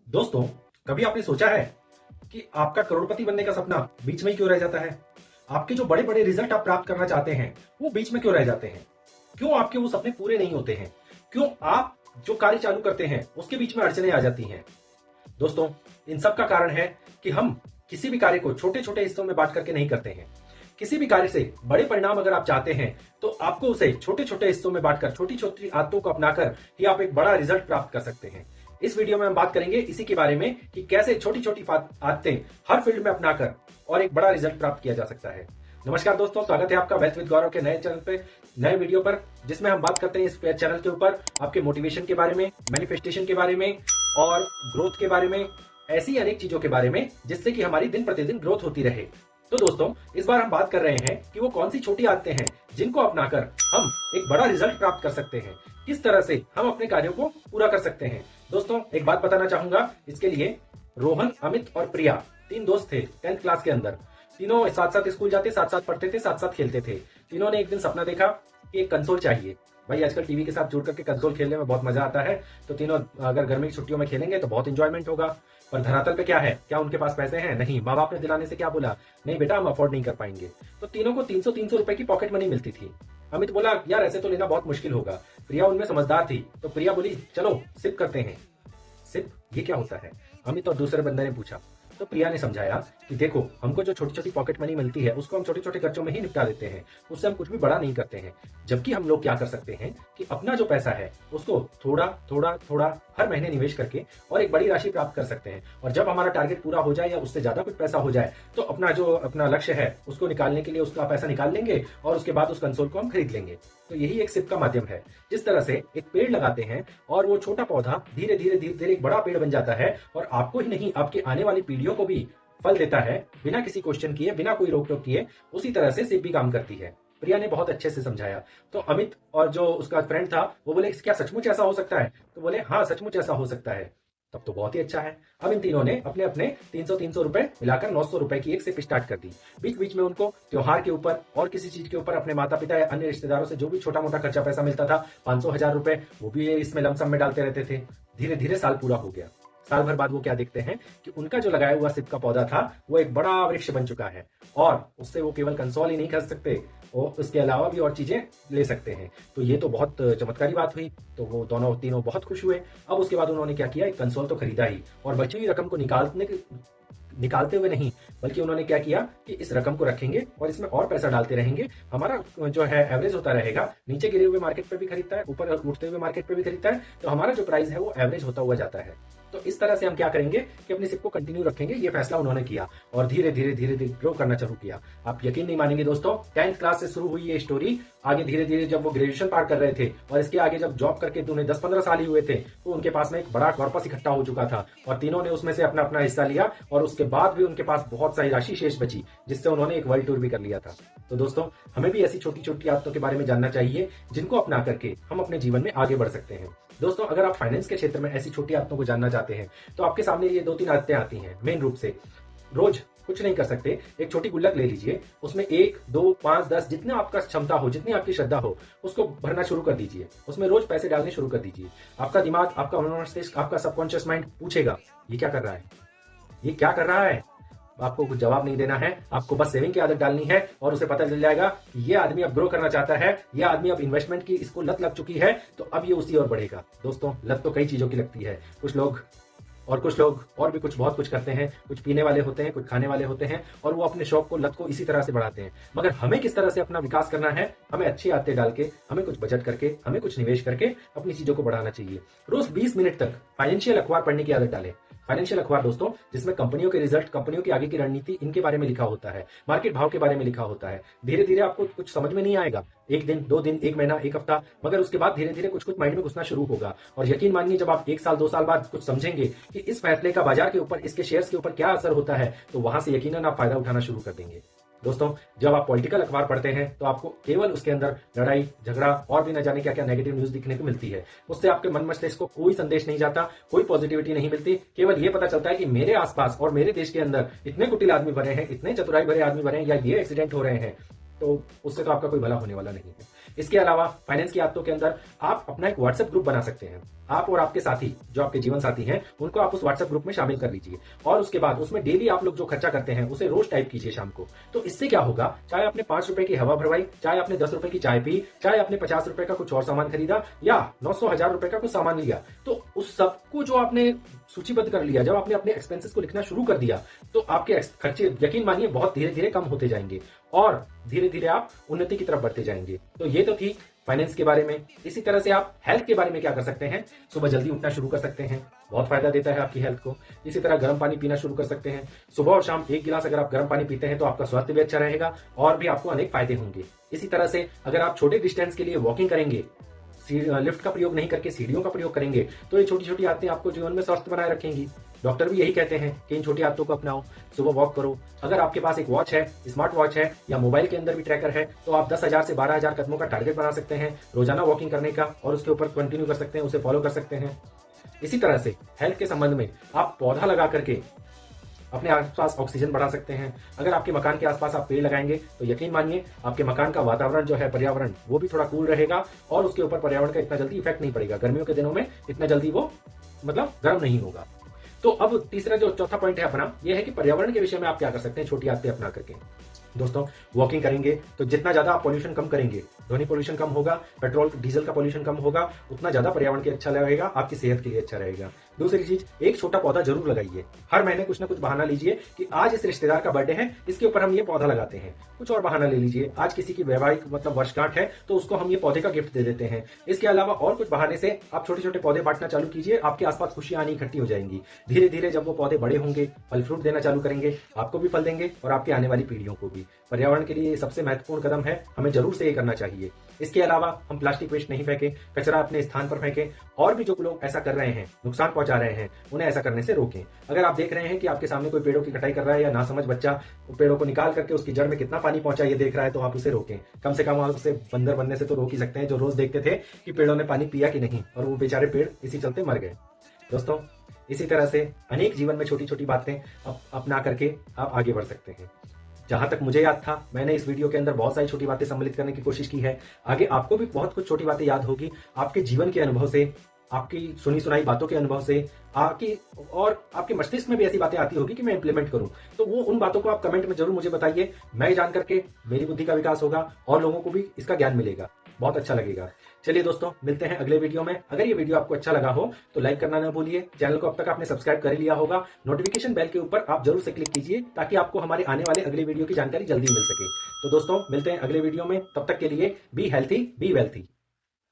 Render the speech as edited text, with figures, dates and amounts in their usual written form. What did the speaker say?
दोस्तों, कभी आपने सोचा है कि आपका करोड़पति बनने का सपना बीच में ही क्यों रह जाता है? आपके जो बड़े बड़े रिजल्ट आप प्राप्त करना चाहते हैं वो बीच में क्यों रह जाते हैं? क्यों आपके वो सपने पूरे नहीं होते हैं? क्यों आप जो कार्य चालू करते हैं उसके बीच में अड़चने आ जाती हैं? दोस्तों, इन सब का कारण है कि हम किसी भी कार्य को छोटे छोटे हिस्सों में बांट करके नहीं करते हैं। किसी भी कार्य से बड़े परिणाम अगर आप चाहते हैं तो आपको उसे छोटे छोटे हिस्सों में बांटकर छोटी छोटी आदतों को अपनाकर ही आप एक बड़ा रिजल्ट प्राप्त कर सकते हैं। इस वीडियो में हम बात करेंगे इसी के बारे में कि कैसे छोटी छोटी आदतें हर फील्ड में अपनाकर और एक बड़ा रिजल्ट प्राप्त किया जा सकता है। नमस्कार दोस्तों, स्वागत है आपका वेल्थ विद गौरव के नए चैनल पे, नए वीडियो पर, जिसमें हम बात करते हैं इस चैनल के ऊपर आपके मोटिवेशन के बारे में, मैनिफेस्टेशन के बारे में और ग्रोथ के बारे में, ऐसी अनेक चीजों के बारे में जिससे कि हमारी दिन प्रतिदिन ग्रोथ होती रहे। तो दोस्तों, इस बार हम बात कर रहे हैं कि वो कौन सी छोटी आदतें हैं जिनको अपनाकर हम एक बड़ा रिजल्ट प्राप्त कर सकते हैं, किस तरह से हम अपने कार्यों को पूरा कर सकते हैं। दोस्तों, एक बात बताना चाहूंगा इसके लिए, रोहन, अमित और प्रिया तीन दोस्त थे 10th क्लास के अंदर। तीनों साथ साथ स्कूल जाते, साथ साथ पढ़ते थे, साथ साथ खेलते थे। तीनों ने एक दिन सपना देखा कि एक कंसोल चाहिए। भाई, आजकल टीवी के साथ जुड़ करके कंसोल खेलने में बहुत मजा आता है, तो तीनों अगर गर्मी की छुट्टियों में खेलेंगे तो बहुत इंजॉयमेंट होगा। पर धरातल पे क्या है, क्या उनके पास पैसे हैं? नहीं। माँ बाप ने दिलाने से क्या बोला, नहीं बेटा, हम अफोर्ड नहीं कर पाएंगे। तो तीनों को 300 रुपए की पॉकेट मनी मिलती थी। अमित बोला, यार ऐसे तो लेना बहुत मुश्किल होगा। प्रिया उनमें समझदार थी, तो प्रिया बोली, चलो सिप करते हैं। सिप, ये क्या होता है? अमित और दूसरे बंदे ने पूछा। तो प्रिया ने समझाया कि देखो, हमको जो छोटी छोटी पॉकेट मनी मिलती है उसको हम छोटे छोटे खर्चों में ही निपटा देते हैं, उससे हम कुछ भी बड़ा नहीं करते हैं। जबकि हम लोग क्या कर सकते हैं कि अपना जो पैसा है उसको थोड़ा थोड़ा थोड़ा हर महीने निवेश करके और एक बड़ी राशि प्राप्त कर सकते हैं। और जब हमारा टारगेट पूरा हो जाए या उससे ज्यादा कुछ पैसा हो जाए तो अपना लक्ष्य है उसको निकालने के लिए उसका पैसा निकाल लेंगे और उसके बाद उस कंसोल को हम खरीद लेंगे। तो यही एक सिप का माध्यम है। जिस तरह से एक पेड़ लगाते हैं और वो छोटा पौधा धीरे धीरे धीरे धीरे एक बड़ा पेड़ बन जाता है और आपको ही नहीं, आपके आने वाली पीढ़ियों को भी फल देता है, बिना किसी क्वेश्चन किए, बिना कोई रोक टोक किए। उसी तरह से सिप भी काम करती है। प्रिया ने बहुत अच्छे से समझाया। तो अमित और जो उसका फ्रेंड था वो बोले, क्या सचमुच ऐसा हो सकता है? तो बोले, हाँ सचमुच ऐसा हो सकता है। तब तो बहुत ही अच्छा है। अब इन तीनों ने अपने अपने 300 रुपए मिलाकर 900 रुपए की एक सिप स्टार्ट कर दी। बीच बीच में उनको त्योहार के ऊपर और किसी चीज के ऊपर अपने माता पिता या अन्य रिश्तेदारों से जो भी छोटा मोटा खर्चा पैसा मिलता था, 500 1000 रुपए, वो भी इसमें लमसम में डालते रहते थे। धीरे धीरे साल पूरा हो गया। साल भर बाद वो क्या देखते हैं कि उनका जो लगाया हुआ सिप का पौधा था वो एक बड़ा वृक्ष बन चुका है और उससे वो केवल कंसोल ही नहीं खरीद सकते और उसके अलावा भी और चीजें ले सकते हैं। तो ये तो बहुत चमत्कारी बात हुई। तो वो दोनों तीनों बहुत खुश हुए। अब उसके बाद उन्होंने क्या किया, एक कंसोल तो खरीदा ही, और बची हुई रकम को निकालते हुए नहीं, बल्कि उन्होंने क्या किया कि इस रकम को रखेंगे और इसमें और पैसा डालते रहेंगे। हमारा जो है एवरेज होता रहेगा, नीचे गिरे हुए मार्केट पे भी खरीदता है, ऊपर उठते हुए मार्केट पे भी खरीदता है, तो हमारा जो प्राइस है वो एवरेज होता हुआ जाता है। तो इस तरह से हम क्या करेंगे कि अपनी सिप को कंटिन्यू रखेंगे। ये फैसला उन्होंने किया और धीरे धीरे धीरे धीरे ग्रो करना शुरू किया। आप यकीन नहीं मानेंगे दोस्तों, 10th क्लास से शुरू हुई ये स्टोरी आगे धीरे धीरे जब वो ग्रेजुएशन पार कर रहे थे और इसके आगे जब जॉब करके उन्हें 10-15 साल ही हुए थे, तो उनके पास में एक बड़ा कॉर्पस इकट्ठा हो चुका था और तीनों ने उसमें से अपना अपना हिस्सा लिया और उसके बाद भी उनके पास बहुत सारी राशि शेष बची, जिससे उन्होंने एक वर्ल्ड टूर भी कर लिया था। तो दोस्तों, हमें भी ऐसी छोटी छोटी आदतों के बारे में जानना चाहिए जिनको अपना करके हम अपने जीवन में आगे बढ़ सकते हैं। दोस्तों, अगर आप फाइनेंस के क्षेत्र में ऐसी छोटी आदतों को जानना चाहते हैं तो आपके सामने ये 2-3 आदतें आती हैं मेन रूप से। रोज कुछ नहीं कर सकते, एक छोटी गुल्लक ले लीजिए, उसमें 1, 2, 5, 10 जितना आपका क्षमता हो, जितनी आपकी श्रद्धा हो, उसको भरना शुरू कर दीजिए। उसमें रोज पैसे डालने शुरू कर दीजिए। आपका दिमाग, आपका मस्तिष्क, आपका सबकॉन्शियस माइंड पूछेगा, ये क्या कर रहा है, ये क्या कर रहा है? आपको कुछ जवाब नहीं देना है, आपको बस सेविंग की आदत डालनी है और उसे पता चल जाएगा कि ये आदमी अब ग्रो करना चाहता है, ये आदमी अब इन्वेस्टमेंट की इसको लत लग चुकी है, तो अब ये उसी ओर बढ़ेगा। दोस्तों, लत तो कई चीजों की लगती है। कुछ लोग और भी कुछ बहुत कुछ करते हैं। कुछ पीने वाले होते हैं, कुछ खाने वाले होते हैं और वो अपने शौक को, लत को इसी तरह से बढ़ाते हैं। मगर हमें किस तरह से अपना विकास करना है, हमें अच्छी आदतें डाल के, हमें कुछ बचत करके, हमें कुछ निवेश करके अपनी चीजों को बढ़ाना चाहिए। रोज 20 मिनट तक फाइनेंशियल अखबार पढ़ने की आदत डालें। फाइनेंशियल अखबार दोस्तों, जिसमें कंपनियों के रिजल्ट, कंपनियों की आगे की रणनीति, इनके बारे में लिखा होता है, मार्केट भाव के बारे में लिखा होता है। धीरे धीरे आपको कुछ समझ में नहीं आएगा, 1 दिन, 2 दिन, 1 महीना, 1 हफ्ता, मगर उसके बाद धीरे धीरे कुछ कुछ माइंड में घुसना शुरू होगा। और यकीन मानिए, जब आप 1 साल 2 साल बाद कुछ समझेंगे कि इस फैसले का बाजार के ऊपर, इसके शेयर्स के ऊपर क्या असर होता है, तो वहां से यकीनन आप फायदा उठाना शुरू कर देंगे। दोस्तों, जब आप पॉलिटिकल अखबार पढ़ते हैं तो आपको केवल उसके अंदर लड़ाई झगड़ा और भी न जाने क्या क्या नेगेटिव न्यूज दिखने को मिलती है। उससे आपके मन मस्तिष्क को कोई संदेश नहीं जाता, कोई पॉजिटिविटी नहीं मिलती। केवल ये पता चलता है कि मेरे आसपास और मेरे देश के अंदर इतने कुटिल आदमी भरे हैं, इतने चतुराई भरे आदमी भरे हैं, या ये एक्सीडेंट हो रहे हैं, तो उससे तो आपका कोई भला होने वाला नहीं है। इसके अलावा फाइनेंस की आदतों के अंदर आप अपना एक व्हाट्सएप ग्रुप बना सकते हैं। आप और आपके साथी, जो आपके जीवन साथी हैं, उनको आप उस व्हाट्सएप ग्रुप में शामिल कर लीजिए और उसके बाद उसमें डेली आप लोग जो खर्चा करते हैं उसे रोज टाइप कीजिए शाम को। तो इससे क्या होगा, चाहे आपने 5 रुपए की हवा भरवाई, चाहे आपने 10 रुपए की चाय पी, चाहे आपने 50 रुपए का कुछ और सामान खरीदा या 900,000 रुपए का कुछ सामान लिया, तो उस सबको जो आपने सूचीबद्ध कर लिया, जब आपने अपने एक्सपेंसेस को लिखना शुरू कर दिया, तो आपके खर्चे यकीन मानिए बहुत धीरे धीरे कम होते जाएंगे और धीरे धीरे आप उन्नति की तरफ बढ़ते जाएंगे। तो ये तो थी फाइनेंस के बारे में। इसी तरह से आप हेल्थ के बारे में क्या कर सकते हैं, सुबह जल्दी उठना शुरू कर सकते हैं, बहुत फायदा देता है आपकी हेल्थ को। इसी तरह गर्म पानी पीना शुरू कर सकते हैं, सुबह और शाम 1 गिलास अगर आप गर्म पानी पीते हैं तो आपका स्वास्थ्य भी अच्छा रहेगा और भी आपको अनेक फायदे होंगे। इसी तरह से अगर आप छोटे डिस्टेंस के लिए वॉकिंग करेंगे, लिफ्ट का प्रयोग नहीं करके सीढ़ियों का प्रयोग करेंगे, तो ये छोटी छोटी आदतें आपको जीवन में स्वस्थ बनाए रखेंगी। डॉक्टर भी यही कहते हैं कि इन छोटी आदतों को अपनाओ, सुबह वॉक करो। अगर आपके पास एक वॉच है, स्मार्ट वॉच है या मोबाइल के अंदर भी ट्रैकर है, तो आप 10,000 से 12,000 कदमों का टारगेट बना सकते हैं रोजाना वॉकिंग करने का और उसके ऊपर कंटिन्यू कर सकते हैं, उसे फॉलो कर सकते हैं। इसी तरह से हेल्थ के संबंध में आप पौधा लगा करके अपने आसपास ऑक्सीजन बढ़ा सकते हैं। अगर आपके मकान के आसपास आप पेड़ लगाएंगे तो यकीन मानिए आपके मकान का वातावरण जो है, पर्यावरण, वो भी थोड़ा कूल रहेगा और उसके ऊपर पर्यावरण का इतना जल्दी इफेक्ट नहीं पड़ेगा। गर्मियों के दिनों में इतना जल्दी वो गर्म नहीं होगा। तो अब तीसरा जो चौथा पॉइंट है अपना, यह है कि पर्यावरण के विषय में आप क्या कर सकते हैं छोटी आदतें अपना करके। दोस्तों, वॉकिंग करेंगे तो जितना ज्यादा आप पॉल्यूशन कम करेंगे, ध्वनि पॉल्यूशन कम होगा, पेट्रोल डीजल का पॉल्यूशन कम होगा, उतना ज्यादा पर्यावरण के अच्छा रहेगा, आपकी सेहत के लिए अच्छा रहेगा। दूसरी चीज, एक छोटा पौधा जरूर लगाइए। हर महीने कुछ ना कुछ बहाना लीजिए कि आज इस रिश्तेदार का बर्थडे है, इसके ऊपर हम ये पौधा लगाते हैं। कुछ और बहाना ले लीजिए, आज किसी की वैवाहिक वर्षगांठ है तो उसको हम ये पौधे का गिफ्ट दे देते हैं। इसके अलावा और कुछ बहाने से आप छोटे छोटे पौधे बांटना चालू कीजिए, आपके आसपास खुशियां आनी इकट्ठी हो जाएंगी। धीरे धीरे जब वो पौधे बड़े होंगे, फल फ्रूट देना चालू करेंगे, आपको भी फल देंगे और आपकी आने वाली पीढ़ियों को भी। पर्यावरण के लिए ये सबसे महत्वपूर्ण कदम है, हमें जरूर से ये करना चाहिए। इसके अलावा हम प्लास्टिक वेस्ट नहीं फेंकें, कचरा अपने स्थान पर फेंकें और भी जो लोग ऐसा कर रहे हैं, नुकसान पहुंचा रहे हैं, उन्हें ऐसा करने से रोकें। अगर आप देख रहे हैं कि आपके सामने कोई पेड़ों की कटाई कर रहा है या नासमझ बच्चा पेड़ों को निकाल करके उसकी जड़ में कितना पानी पहुंचा ये देख रहा है, तो आप उसे रोकें। कम से कम आप उसे बंदर बनने से तो रोक ही सकते हैं, जो रोज देखते थे कि पेड़ों ने पानी पिया कि नहीं और वो बेचारे पेड़ इसी चलते मर गए। दोस्तों, इसी तरह से अनेक जीवन में छोटी छोटी बातें अपना करके आप आगे बढ़ सकते हैं। जहां तक मुझे याद था, मैंने इस वीडियो के अंदर बहुत सारी छोटी बातें सम्मिलित करने की कोशिश की है। आगे आपको भी बहुत कुछ छोटी बातें याद होगी, आपके जीवन के अनुभव से, आपकी सुनी सुनाई बातों के अनुभव से, आपके मस्तिष्क में भी ऐसी बातें आती होगी कि मैं इंप्लीमेंट करूं। तो वो उन बातों को आप कमेंट में जरूर मुझे बताइए। मैं जान करके मेरी बुद्धि का विकास होगा और लोगों को भी इसका ज्ञान मिलेगा, बहुत अच्छा लगेगा। चलिए दोस्तों, मिलते हैं अगले वीडियो में। अगर ये वीडियो आपको अच्छा लगा हो तो लाइक करना न भूलिए। चैनल को अब तक आपने सब्सक्राइब कर लिया होगा, नोटिफिकेशन बेल के ऊपर आप जरूर से क्लिक कीजिए ताकि आपको हमारे आने वाले अगले वीडियो की जानकारी जल्दी मिल सके। तो दोस्तों, मिलते हैं अगले वीडियो में, तब तक के लिए बी हेल्थी बी वेल्थी।